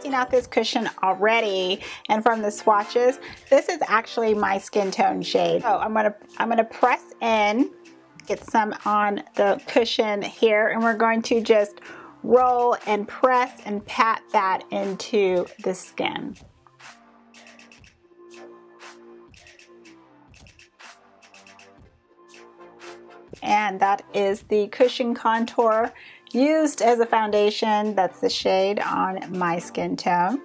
testing out this cushion already, and from the swatches, this is actually my skin tone shade. So I'm gonna press in, get some on the cushion here, and we're going to just roll and press and pat that into the skin. And that is the Cushion Contour used as a foundation. That's the shade on my skin tone.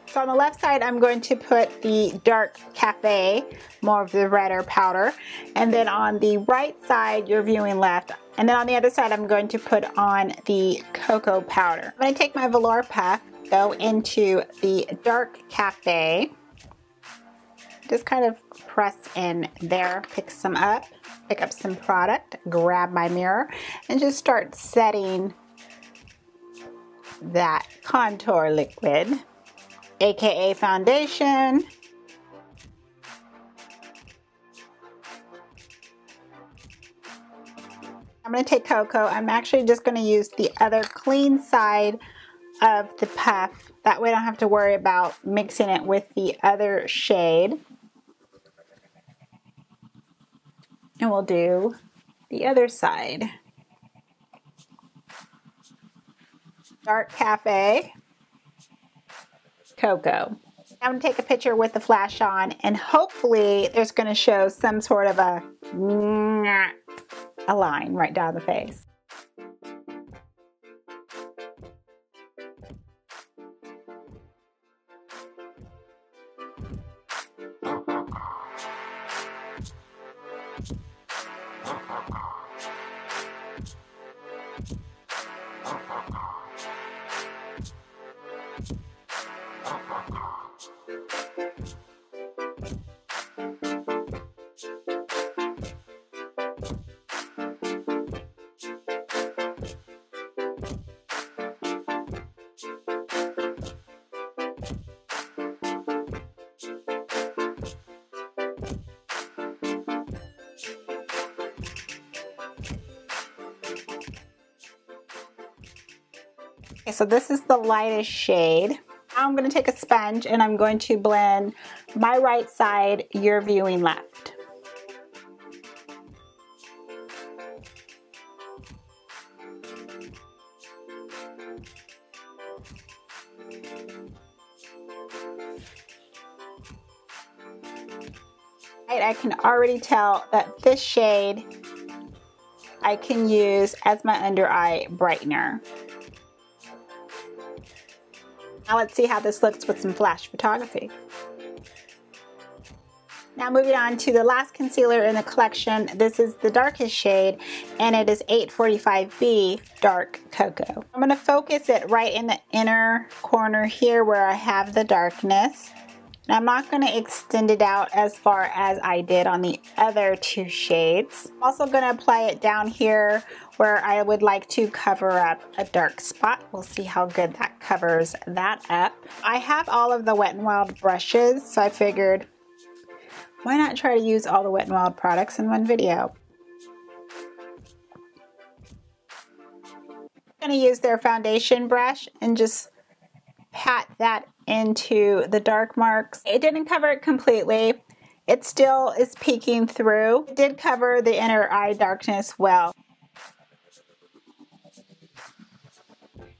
So on the left side, I'm going to put the dark cafe, more of the redder powder. And then on the right side, you're viewing left. And then on the other side, I'm going to put on the cocoa powder. I'm going to take my velour puff, go into the dark cafe. Just kind of press in there, pick up some product, grab my mirror, and just start setting that contour liquid, aka foundation. I'm going to take cocoa. I'm actually just going to use the other clean side of the puff. That way I don't have to worry about mixing it with the other shade. And we'll do the other side. Dark cafe, cocoa. I'm going to take a picture with the flash on, and hopefully there's going to show some sort of a line right down the face. Okay, so this is the lightest shade. Now I'm going to take a sponge and I'm going to blend my right side, your viewing left. I can already tell that this shade I can use as my under eye brightener. Now let's see how this looks with some flash photography. Now moving on to the last concealer in the collection. This is the darkest shade, and it is 845B Dark Cocoa. I'm going to focus it right in the inner corner here where I have the darkness. And I'm not going to extend it out as far as I did on the other two shades. I'm also going to apply it down here where I would like to cover up a dark spot. We'll see how good that covers that up. I have all of the Wet n Wild brushes, so I figured, why not try to use all the Wet n Wild products in one video? I'm going to use their foundation brush and just pat that into the dark marks. It didn't cover it completely. It still is peeking through. It did cover the inner eye darkness well.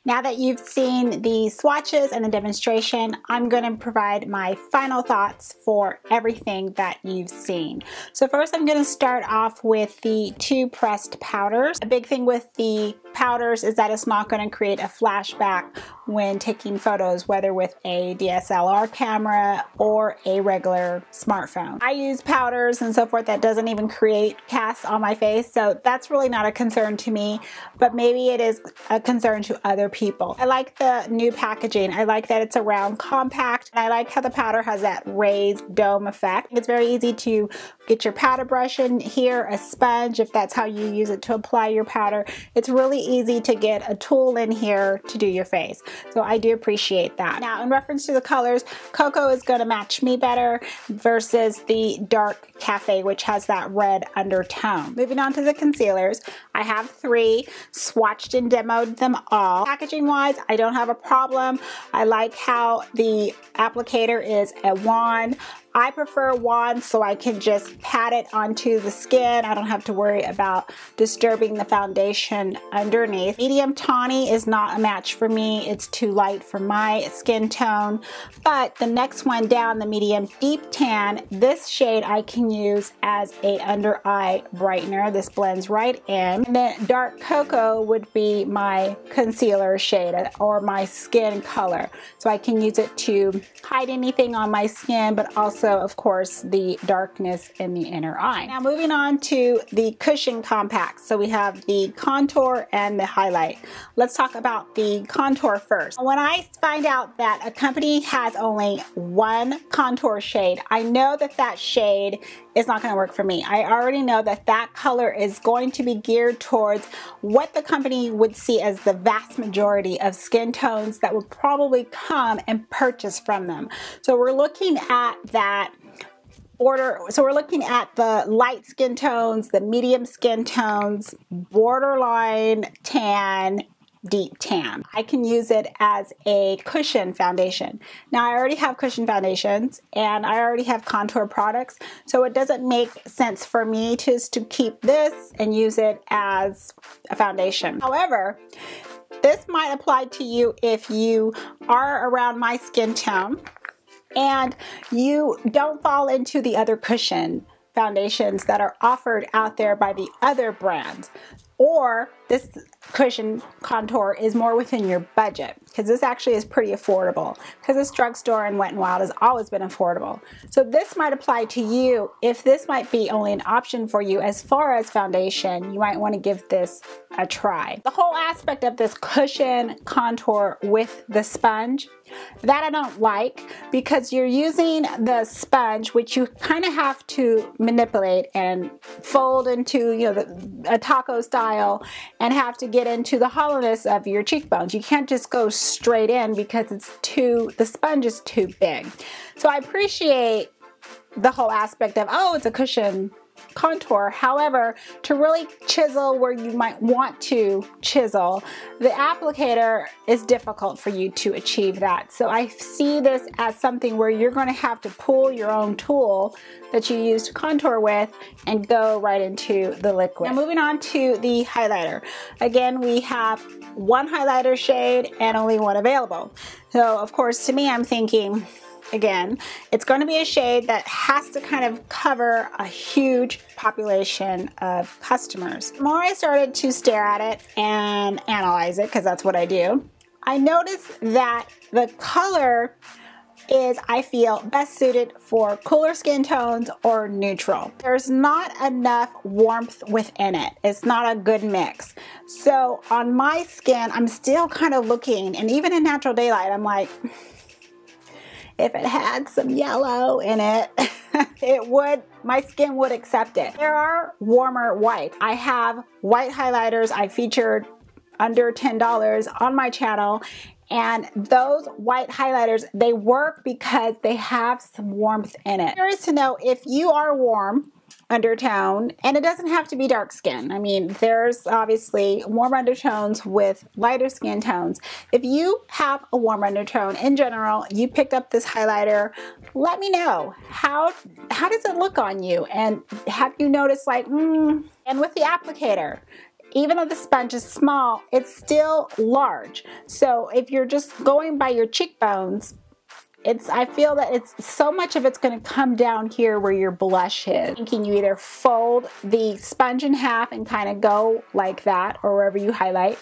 Now that you've seen the swatches and the demonstration, I'm going to provide my final thoughts for everything that you've seen. So first I'm going to start off with the two pressed powders. A big thing with the powders is that it's not going to create a flashback when taking photos, whether with a DSLR camera or a regular smartphone. I use powders and so forth that doesn't even create casts on my face, so that's really not a concern to me, but maybe it is a concern to other people. I like the new packaging. I like that it's a round compact, and I like how the powder has that raised dome effect. It's very easy to get your powder brush in here, a sponge if that's how you use it to apply your powder. It's really easy to get a tool in here to do your face. So I do appreciate that. Now in reference to the colors, Cocoa is going to match me better versus the Dark Cafe, which has that red undertone. Moving on to the concealers, I have three, swatched and demoed them all. Packaging wise, I don't have a problem. I like how the applicator is a wand. I prefer wands so I can just pat it onto the skin. I don't have to worry about disturbing the foundation underneath. Medium Tawny is not a match for me. It's too light for my skin tone. But the next one down, the Medium Deep Tan, this shade I can use as a under eye brightener. This blends right in. And then Dark Cocoa would be my concealer shade or my skin color. So I can use it to hide anything on my skin, but also of course the darkness in the inner eye. Now moving on to the cushion compacts. So we have the contour and the highlight. Let's talk about the contour first. When I find out that a company has only one contour shade, I know that that shade is not going to work for me. I already know that that color is going to be geared towards what the company would see as the vast majority of skin tones that would probably come and purchase from them. So we're looking at that order. So we're looking at the light skin tones, the medium skin tones, borderline tan, deep tan. I can use it as a cushion foundation. Now I already have cushion foundations and I already have contour products, so it doesn't make sense for me to keep this and use it as a foundation. However, this might apply to you if you are around my skin tone and you don't fall into the other cushion foundations that are offered out there by the other brands, or this cushion contour is more within your budget, because this actually is pretty affordable, because this drugstore and Wet n Wild has always been affordable. So this might apply to you if this might be only an option for you as far as foundation. You might want to give this a try. The whole aspect of this cushion contour with the sponge, that I don't like, because you're using the sponge, which you kind of have to manipulate and fold into, you know, a taco style, and have to get into the hollowness of your cheekbones. You can't just go straight in because the sponge is too big. So I appreciate the whole aspect of, oh, it's a cushion contour. However, to really chisel where you might want to chisel, the applicator is difficult for you to achieve that. So I see this as something where you're going to have to pull your own tool that you use to contour with and go right into the liquid. Now moving on to the highlighter. Again, we have one highlighter shade and only one available. So of course, to me, I'm thinking, again, it's going to be a shade that has to kind of cover a huge population of customers. The more I started to stare at it and analyze it, because that's what I do, I noticed that the color is, I feel, best suited for cooler skin tones or neutral. There's not enough warmth within it. It's not a good mix. So on my skin, I'm still kind of looking, and even in natural daylight, I'm like, if it had some yellow in it, my skin would accept it. There are warmer whites. I have white highlighters I featured under $10 on my channel, and those white highlighters, they work because they have some warmth in it. I'm curious to know if you are warm undertone, and it doesn't have to be dark skin. I mean, there's obviously warm undertones with lighter skin tones. If you have a warm undertone in general, you picked up this highlighter, let me know. How does it look on you? And have you noticed like, and with the applicator, even though the sponge is small, it's still large. So if you're just going by your cheekbones, I feel that it's so much of it's going to come down here where your blush is. Can you either fold the sponge in half and kind of go like that, or wherever you highlight,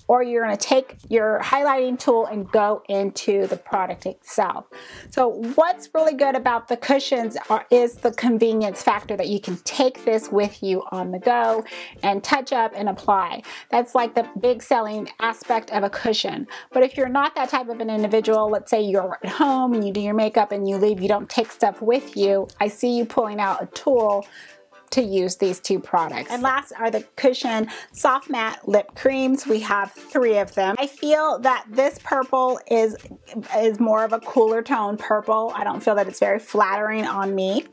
or you're going to take your highlighting tool and go into the product itself. So what's really good about the cushions is the convenience factor, that you can take this with you on the go and touch up and apply. That's like the big selling aspect of a cushion. But if you're not that type of an individual, let's say you're at home and you do your makeup and you leave, you don't take stuff with you, I see you pulling out a tool to use these two products. And last are the Cushion Soft Matte Lip Creams. We have 3 of them. I feel that this purple is more of a cooler tone purple. I don't feel that it's very flattering on me.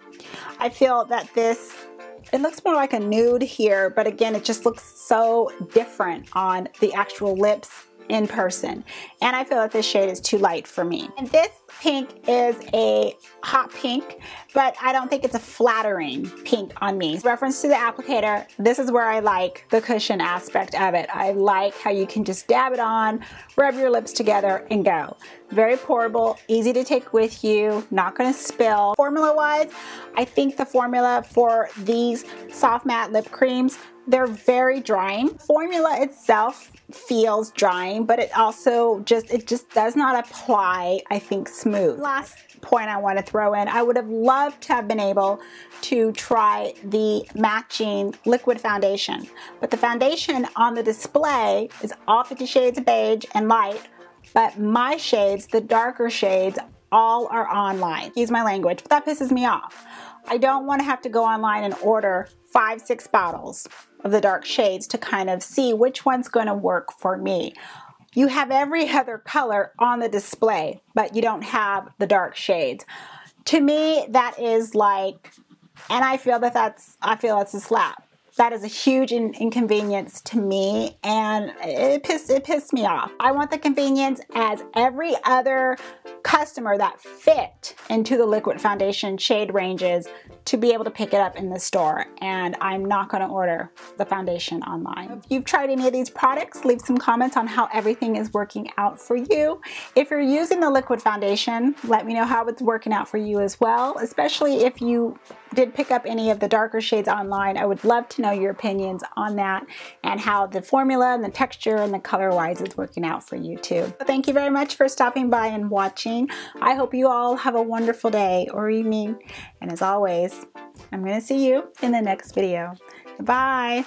I feel that it looks more like a nude here, but again, it just looks so different on the actual lips in person. And I feel that this shade is too light for me. And this pink is a hot pink, but I don't think it's a flattering pink on me. Reference to the applicator, this is where I like the cushion aspect of it. I like how you can just dab it on, rub your lips together, and go. Very pourable, easy to take with you, not gonna spill. Formula wise, I think the formula for these soft matte lip creams, they're very drying. Formula itself feels drying, but it just does not apply, I think, smooth. Last point I want to throw in, I would have loved to have been able to try the matching liquid foundation, but the foundation on the display is all 50 shades of beige and light, but my shades, the darker shades, all are online. Excuse my language, but that pisses me off. I don't want to have to go online and order 5-6 bottles of the dark shades to kind of see which one's going to work for me. You have every other color on the display, but you don't have the dark shades. To me, that is like, and I feel that's a slap. That is a huge inconvenience to me, and it pissed me off. I want the convenience as every other customer that fit into the liquid foundation shade ranges to be able to pick it up in the store, and I'm not going to order the foundation online. If you've tried any of these products, leave some comments on how everything is working out for you. If you're using the liquid foundation, let me know how it's working out for you as well, especially if you did pick up any of the darker shades online. I would love to know your opinions on that and how the formula and the texture and the color wise is working out for you too. So thank you very much for stopping by and watching. I hope you all have a wonderful day or evening, and as always, I'm going to see you in the next video. Bye.